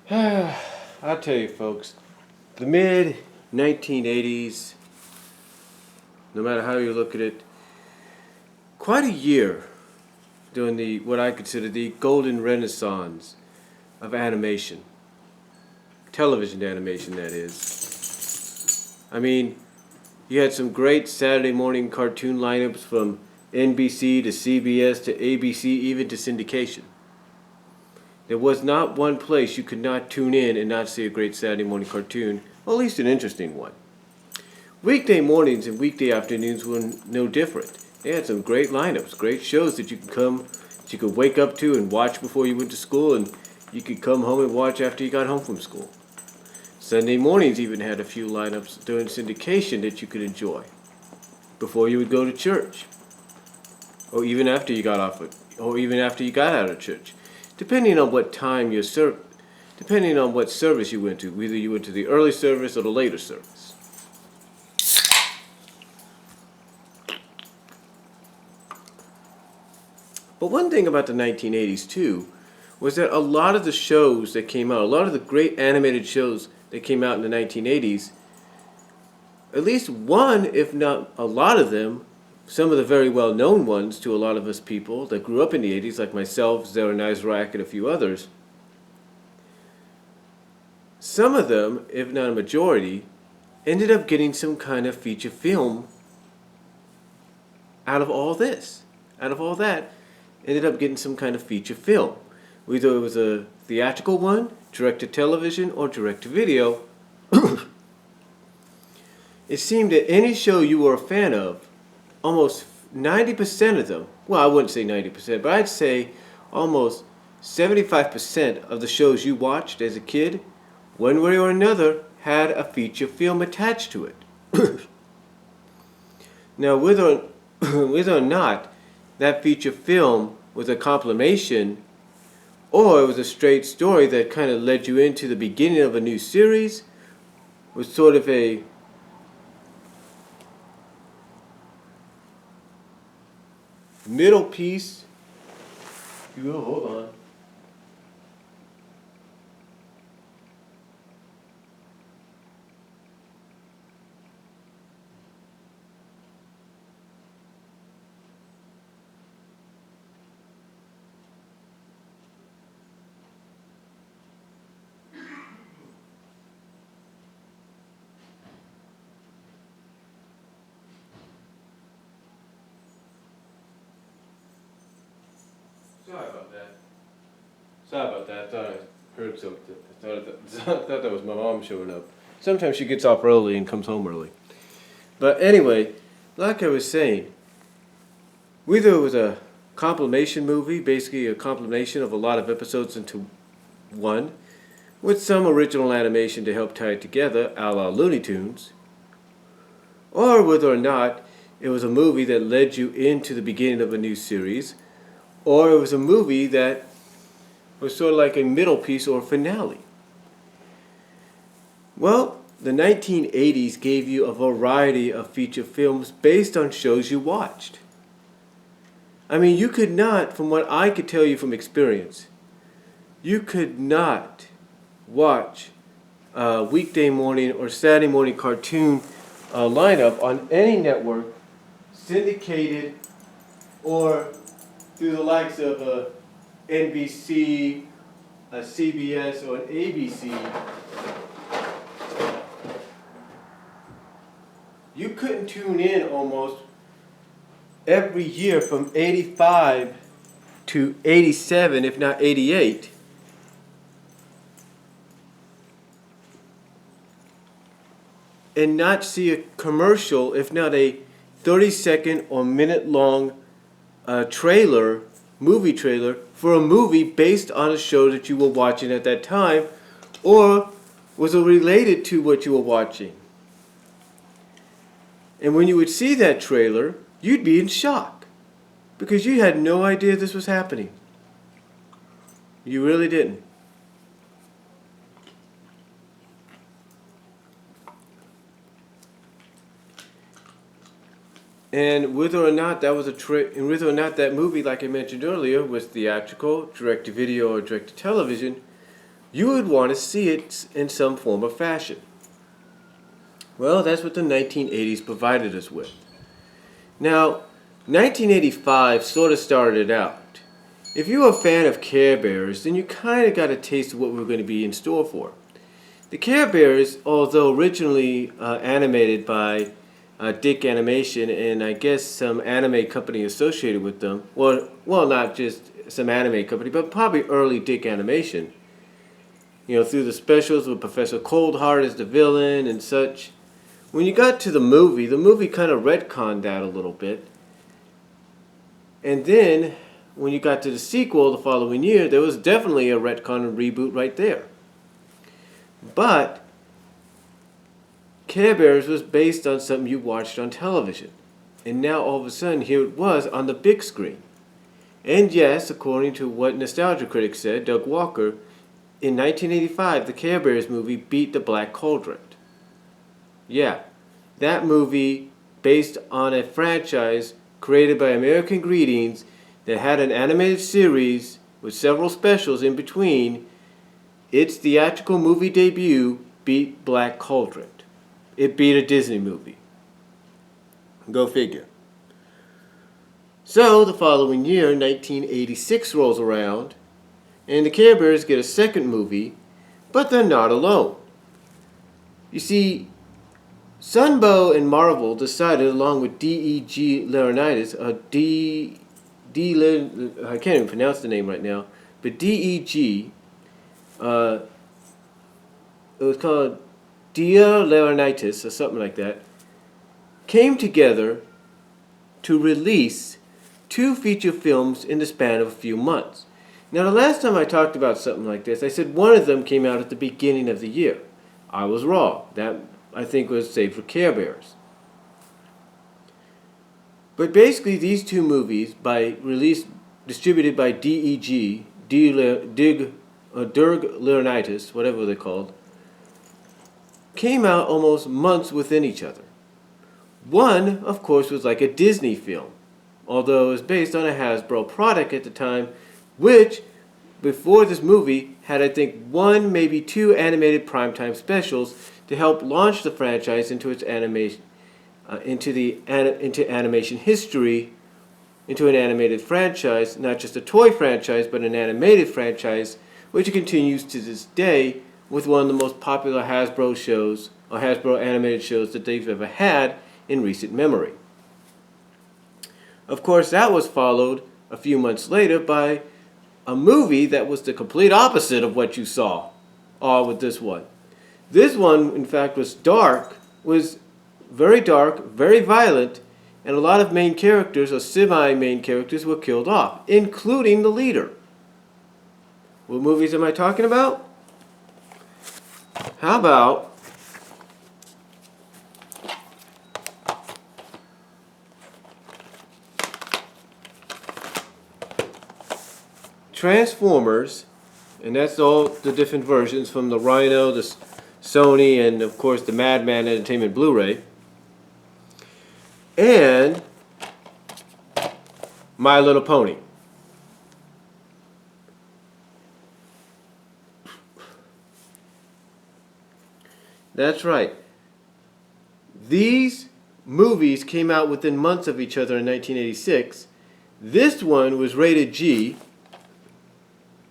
I'll tell you, folks, the mid 1980s, no matter how you look at it, quite a year during the what I consider the golden renaissance of animation, television animation, that is. I mean, you had some great Saturday morning cartoon lineups from NBC to CBS to ABC, even to syndication. There was not one place you could not tune in and not see a great Saturday morning cartoon, or at least an interesting one. Weekday mornings and weekday afternoons were no different. They had some great lineups, great shows that you could wake up to and watch before you went to school, and you could come home and watch after you got home from school. Sunday mornings even had a few lineups during syndication that you could enjoy before you would go to church, or even after you got or even after you got out of church, depending on what time depending on what service you went to. Whether you went to the early service or the later service. But one thing about the 1980s too was that a lot of the shows that came out, a lot of the great animated shows that came out in the 1980s, at least one, if not a lot of them, some of the very well-known ones to a lot of us people that grew up in the 80s, like myself, Zara Nizrak, and a few others, some of them, if not a majority, ended up getting some kind of feature film out of all this. Out of all that, ended up getting some kind of feature film. Whether it was a theatrical one, direct-to-television, or direct-to-video. It seemed that any show you were a fan of, almost 90% of them, well, I wouldn't say 90%, but I'd say almost 75% of the shows you watched as a kid, one way or another, had a feature film attached to it. Now, whether or not that feature film was a compilation or it was a straight story that kind of led you into the beginning of a new series, was sort of a middle piece. You will, hold on. Sorry about that. Sorry about that. I thought I heard something. I thought that was my mom showing up. Sometimes she gets off early and comes home early. But anyway, like I was saying, whether it was a compilation movie, basically a compilation of a lot of episodes into one, with some original animation to help tie it together, a la Looney Tunes, or whether or not it was a movie that led you into the beginning of a new series, or it was a movie that was sort of like a middle piece or finale. Well, the 1980s gave you a variety of feature films based on shows you watched. I mean, you could not, from what I could tell you from experience, you could not watch a weekday morning or Saturday morning cartoon lineup on any network, syndicated, or through the likes of NBC, CBS, or an ABC. You couldn't tune in almost every year from 85 to 87, if not 88, and not see a commercial, if not a 30-second or minute-long movie trailer for a movie based on a show that you were watching at that time, or was related to what you were watching. And when you would see that trailer, you'd be in shock, because you had no idea this was happening. You really didn't. And whether or not that was and whether or not that movie, like I mentioned earlier, was theatrical, direct-to-video, or direct-to-television, you would want to see it in some form or fashion. Well, that's what the 1980s provided us with. Now, 1985 sort of started it out. If you were a fan of Care Bears, then you kind of got a taste of what we were going to be in store for. The Care Bears, although originally animated by Dick Animation and I guess some anime company associated with them, well, not just some anime company, but probably early Dick Animation, through the specials with Professor Coldheart as the villain and such. When you got to the movie kind of retconned that a little bit. And then, when you got to the sequel the following year, there was definitely a retcon and reboot right there. But Care Bears was based on something you watched on television. And now all of a sudden, here it was on the big screen. And yes, according to what Nostalgia Critic said, Doug Walker, in 1985, the Care Bears movie beat The Black Cauldron. Yeah, that movie, based on a franchise created by American Greetings that had an animated series with several specials in between, its theatrical movie debut beat Black Cauldron. It beat a Disney movie. Go figure. So, the following year, 1986 rolls around, and the Care Bears get a second movie, but they're not alone. You see, Sunbow and Marvel decided, along with D.E.G. Laurinaitis, I can't even pronounce the name right now, but D.E.G., it was called Dia Laurinaitis, or something like that, came together to release 2 feature films in the span of a few months. Now, the last time I talked about something like this, I said one of them came out at the beginning of the year. I was wrong. That, I think, was saved for Care Bears. But basically, these 2 movies, distributed by DEG, Dirk Laurinaitis, whatever they're called, came out almost months within each other. One, of course, was like a Disney film, although it was based on a Hasbro product at the time, which, before this movie, had I think 1, maybe 2 animated primetime specials to help launch the franchise into its animation, into animation history, into an animated franchise, not just a toy franchise, but an animated franchise, which continues to this day with one of the most popular Hasbro shows, or Hasbro animated shows that they've ever had in recent memory. Of course, that was followed a few months later by a movie that was the complete opposite of what you saw with this one. This one, in fact, was very dark, very violent, and a lot of main characters, or semi-main characters, were killed off, including the leader. What movies am I talking about? How about Transformers, and that's all the different versions from the Rhino, the Sony, and of course the Madman Entertainment Blu-ray, and My Little Pony. That's right. These movies came out within months of each other in 1986. This one was rated G,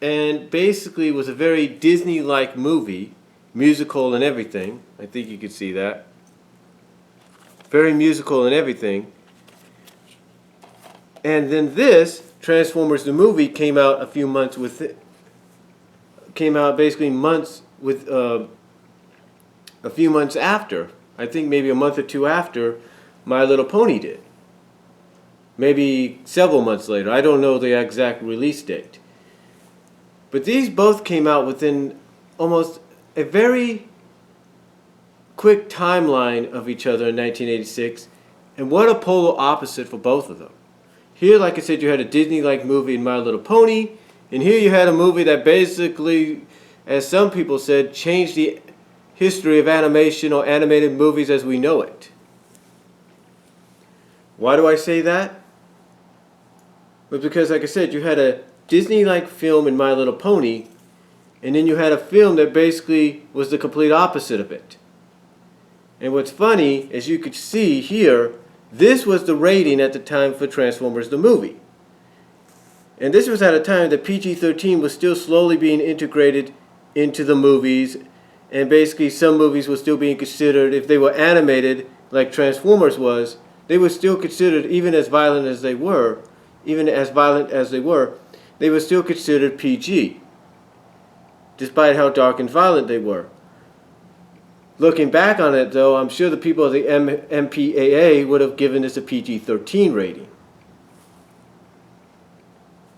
and basically was a very Disney-like movie, musical and everything. I think you could see that. Very musical and everything. And then this, Transformers the movie, came out basically months with a few months after. I think maybe a month or 2 after My Little Pony did. Maybe several months later. I don't know the exact release date. But these both came out within almost a very quick timeline of each other in 1986, and what a polar opposite for both of them. Here, like I said, you had a Disney-like movie in My Little Pony, and here you had a movie that basically, as some people said, changed the history of animation or animated movies as we know it. Why do I say that? Well, because, like I said, you had a Disney-like film in My Little Pony, And then you had a film that basically was the complete opposite of it. And what's funny, as you could see here, this was the rating at the time for Transformers the movie. And this was at a time that PG-13 was still slowly being integrated into the movies. And basically some movies were still being considered, if they were animated like Transformers was, they were still considered, even as violent as they were, they were still considered PG, despite how dark and violent they were. Looking back on it, though, I'm sure the people of the MPAA would have given this a PG-13 rating.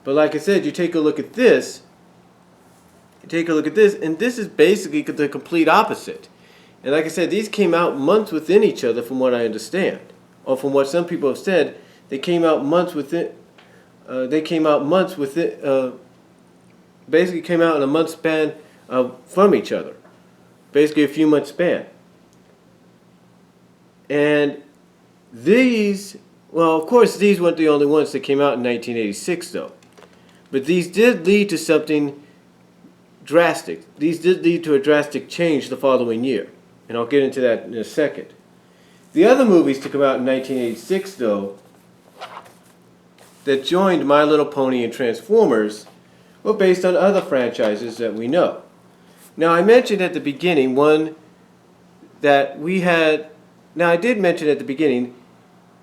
But like I said, you take a look at this, and this is basically the complete opposite. And like I said, these came out months within each other, from what I understand, or from what some people have said. They came out months within. Basically, came out in a month span from each other. Basically, a few months span. And these, well, of course, these weren't the only ones that came out in 1986, though. But these did lead to something drastic. These did lead to a drastic change the following year. And I'll get into that in a second. The other movies to come out in 1986, though, that joined My Little Pony and Transformers were based on other franchises that we know. Now, I mentioned at the beginning one that we had. Now, I did mention at the beginning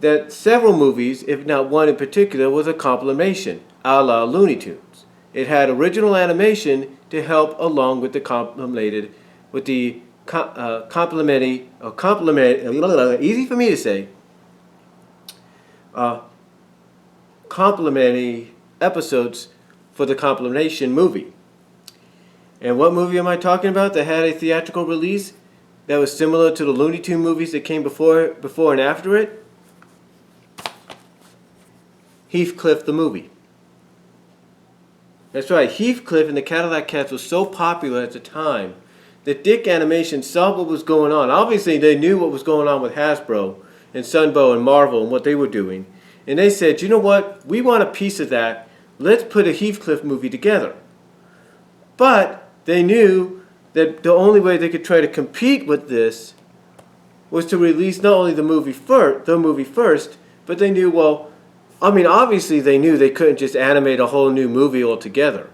that several movies, if not one in particular, was a compilation, a la Looney Tunes. It had original animation to help along with the easy for me to say, complementary episodes for the compilation movie. And what movie am I talking about that had a theatrical release that was similar to the Looney Tunes movies that came before and after it? Heathcliff the movie. That's right, Heathcliff and the Cadillac Cats was so popular at the time that Dick Animation saw what was going on. Obviously, they knew what was going on with Hasbro and Sunbow and Marvel and what they were doing. And they said, you know what? We want a piece of that. Let's put a Heathcliff movie together. But they knew that the only way they could try to compete with this was to release not only the movie first, but they knew, well, I mean, obviously they knew they couldn't just animate a whole new movie altogether.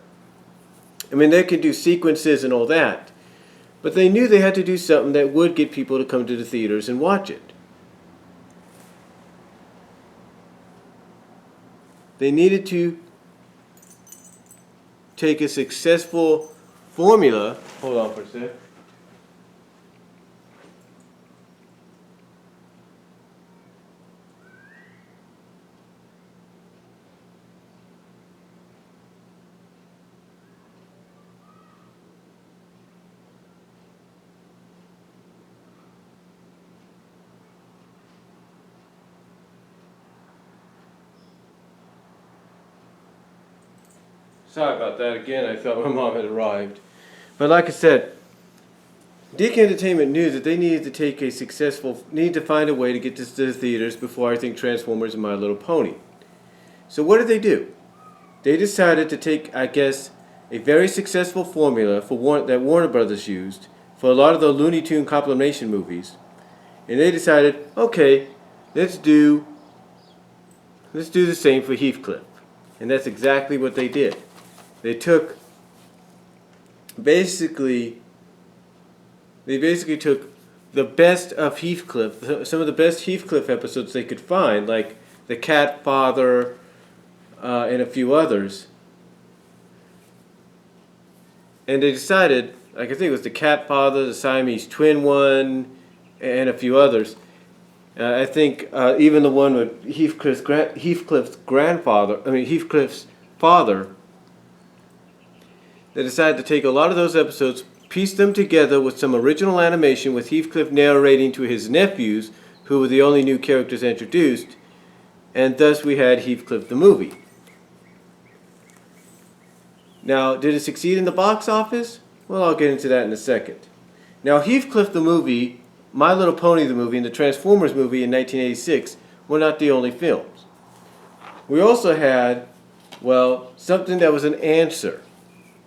I mean, they could do sequences and all that. But they knew they had to do something that would get people to come to the theaters and watch it. They needed to take a successful formula. Hold on for a sec. Sorry about that again. I thought my mom had arrived. But like I said, Dick Entertainment knew that they needed to find a way to get this to the theaters before, I think, Transformers and My Little Pony. So what did they do? They decided to take, I guess, a very successful formula that Warner Brothers used for a lot of the Looney Tunes compilation movies. And they decided, okay, let's do the same for Heathcliff. And that's exactly what they did. They basically took the best of Heathcliff, some of the best Heathcliff episodes they could find, like The Cat Father and a few others. And they decided, like I think it was The Cat Father, the Siamese Twin one, and a few others. I think even the one with Heathcliff's father. They decided to take a lot of those episodes, piece them together with some original animation with Heathcliff narrating to his nephews, who were the only new characters introduced, and thus we had Heathcliff the movie. Now, did it succeed in the box office? Well, I'll get into that in a second. Now, Heathcliff the movie, My Little Pony the movie, and the Transformers movie in 1986 were not the only films. We also had, well, something that was an answer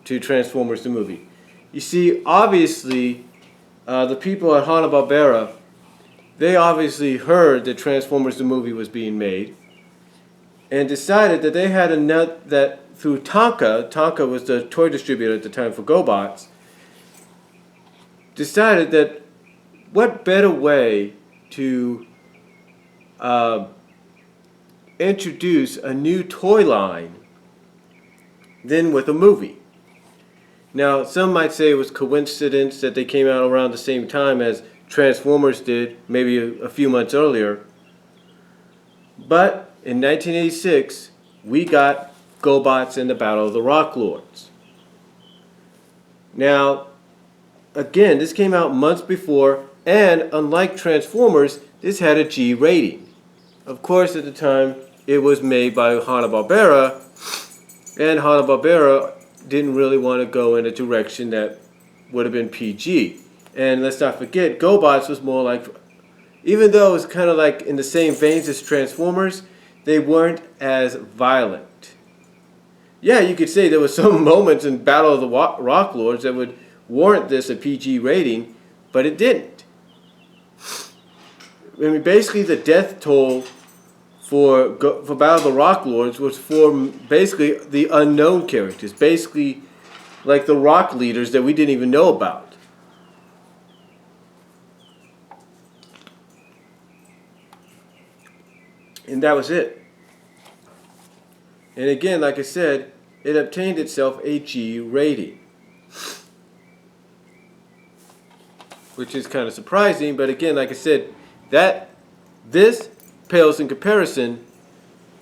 to Transformers the movie. You see, obviously, the people at Hanna-Barbera, they obviously heard that Transformers the movie was being made, and decided that they had that through Tonka was the toy distributor at the time for GoBots, decided that what better way to introduce a new toy line than with a movie. Now, some might say it was coincidence that they came out around the same time as Transformers did, maybe a few months earlier. But in 1986, we got GoBots and the Battle of the Rock Lords. Now, again, this came out months before, and unlike Transformers, this had a G rating. Of course, at the time, it was made by Hanna-Barbera, and Hanna-Barbera didn't really want to go in a direction that would have been PG. And let's not forget, GoBots was more like, even though it was kind of like in the same veins as Transformers, they weren't as violent. Yeah, you could say there were some moments in Battle of the Rock Lords that would warrant this a PG rating, but it didn't. I mean, basically the death toll for Battle of the Rock Lords was for basically the unknown characters, basically like the rock leaders that we didn't even know about. And that was it. And again, like I said, it obtained itself a G rating, which is kind of surprising, but again, like I said, this pales in comparison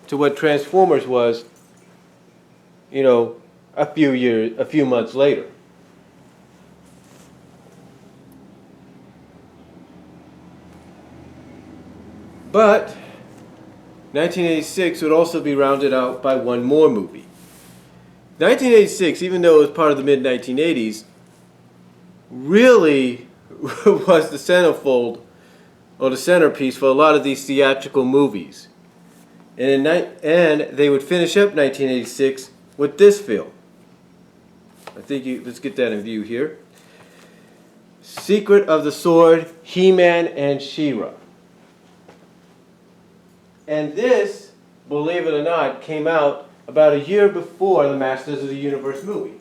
to what Transformers was, you know, a few months later. But 1986 would also be rounded out by one more movie. 1986, even though it was part of the mid-1980s, really was the centerfold or the centerpiece for a lot of these theatrical movies. And they would finish up 1986 with this film. Let's get that in view here. Secret of the Sword, He-Man and She-Ra. And this, believe it or not, came out about a year before the Masters of the Universe movie.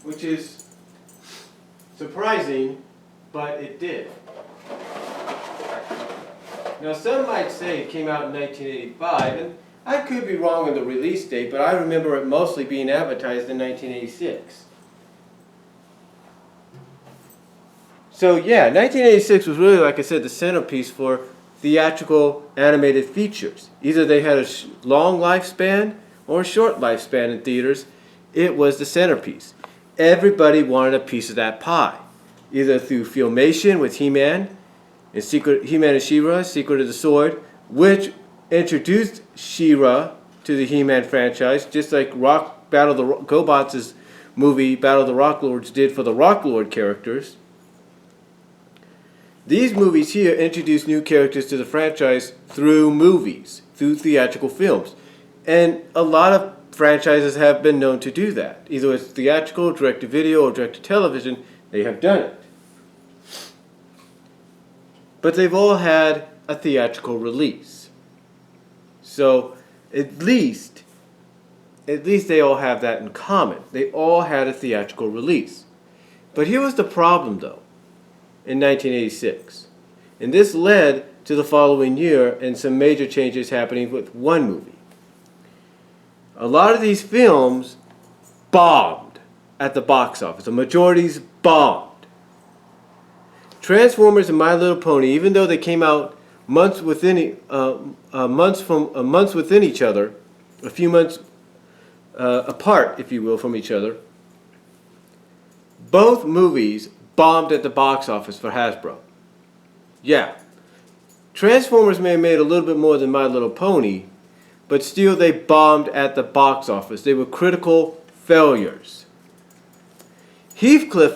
Which is surprising, but it did. Now, some might say it came out in 1985, and I could be wrong on the release date, but I remember it mostly being advertised in 1986. So yeah, 1986 was really, like I said, the centerpiece for theatrical animated features. Either they had a long lifespan or a short lifespan in theaters. It was the centerpiece. Everybody wanted a piece of that pie, either through Filmation with He-Man and He-Man and She-Ra, Secret of the Sword, which introduced She-Ra to the He-Man franchise, just like GoBots' movie Battle of the Rock Lords did for the Rock Lord characters. These movies here introduce new characters to the franchise through movies, through theatrical films. And a lot of franchises have been known to do that. Either it's theatrical, direct-to-video, or direct-to-television, they have done it. But they've all had a theatrical release. So at least they all have that in common. They all had a theatrical release. But here was the problem, though, in 1986. And this led to the following year and some major changes happening with one movie. A lot of these films bombed at the box office. The majorities bombed. Transformers and My Little Pony, even though they came out months within each other, a few months apart, if you will, from each other, both movies bombed at the box office for Hasbro. Yeah, Transformers may have made a little bit more than My Little Pony, but still they bombed at the box office. They were critical failures. Heathcliff was